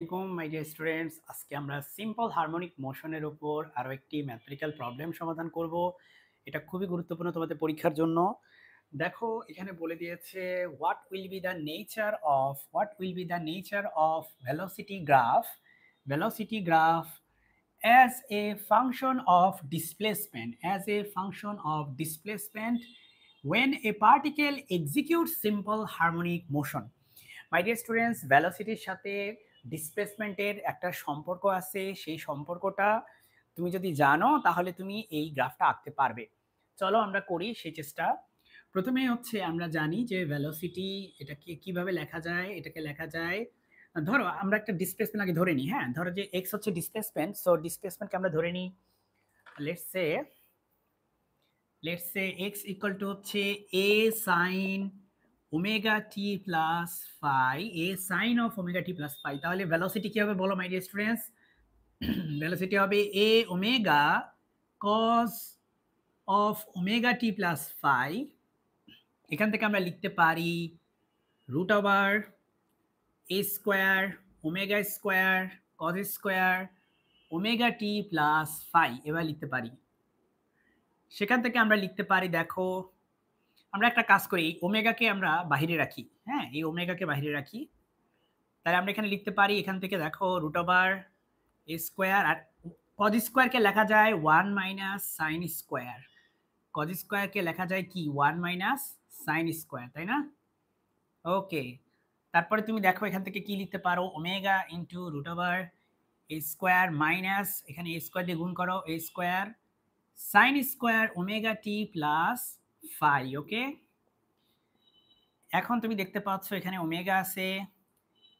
মাই dear students, আজকে আমরা simple harmonic মোশনের উপর আরো একটি ম্যাথমেটিক্যাল প্রবলেম সমাধান করব। এটা খুবই গুরুত্বপূর্ণ তোমাদের পরীক্ষার জন্য। দেখো এখানে বলে দিয়েছে what will be the nature of velocity graph as a function of displacement when a particle executes simple harmonic motion. My dear students, ভ্যালোসিটির সাথে ডিসপ্লেসমেন্টের একটা সম্পর্ক আছে। সেই সম্পর্কটা তুমি যদি জানো তাহলে তুমি এই গ্রাফটা আঁকতে পারবে। চলো আমরা করি সেই চেষ্টা। প্রথমে হচ্ছে আমরা জানি যে ভ্যালোসিটি এটাকে কিভাবে লেখা যায়। এটাকে লেখা যায়, ধরো আমরা একটা ডিসপ্লেসমেন্ট আগে ধরে নিই। হ্যাঁ, ধরো যে এক্স হচ্ছে ডিসপ্লেসমেন্ট, সো ডিসপ্লেসমেন্টকে আমরা ধরে নিই। Let's say x equal to হচ্ছে a sine omega t plus phi, a sine of omega t plus phi. তাহলে ভেলোসিটি কি হবে বলো মাই ডিয়ার স্টুডেন্টস? ভেলোসিটি হবে a omega cos of omega t plus phi. এখান থেকে আমরা লিখতে পারি root over a square omega square cos square omega t plus phi, এবার লিখতে পারি। সেখান থেকে আমরা লিখতে পারি, দেখো আমরা একটা কাজ করি, এই ওমেগাকে আমরা বাহিরে রাখি। হ্যাঁ, এই ওমেগাকে বাহিরে রাখি। তাহলে আমরা এখানে লিখতে পারি, এখান থেকে দেখো root over a square, R cause স্কোয়ারকে লেখা যায় 1 মাইনাস সাইন স্কোয়ার। কজ স্কোয়ারকে লেখা যায় কি 1 মাইনাস সাইন স্কোয়ার, তাই না? ওকে, তারপরে তুমি দেখো এখান থেকে কি লিখতে পারো, omega into root over a square minus, এখানে এ স্কোয়ার দিয়ে গুণ করো, এ square sine square omega t plus phi. ওকে, এখন তুমি দেখতে পাচ্ছ এখানে ওমেগা আছে,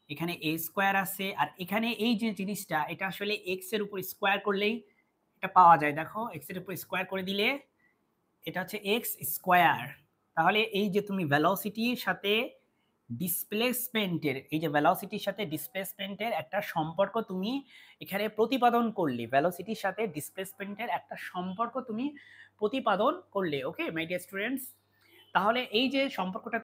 এখানে এ স্কোয়ার আছে, আর এখানে এই যে জিনিসটা এটা আসলে এক্স এর উপর স্কোয়ার করলেই এটা পাওয়া যায়। দেখো এক্স এর উপর স্কোয়ার করে দিলে এটা হচ্ছে এক্স স্কোয়ার। তাহলে এই যে তুমি ভেলোসিটির সাথে ডিসপ্লেসমেন্টের একটা সম্পর্ক তুমি এখানে প্রতিপাদন করলে, ভেলোসিটির সাথে ডিসপ্লেসমেন্টের একটা সম্পর্ক তুমি প্রতিপাদন করলে। ওকে মাই ডিয়ার স্টুডেন্টস, তাহলে এই যে সম্পর্কটা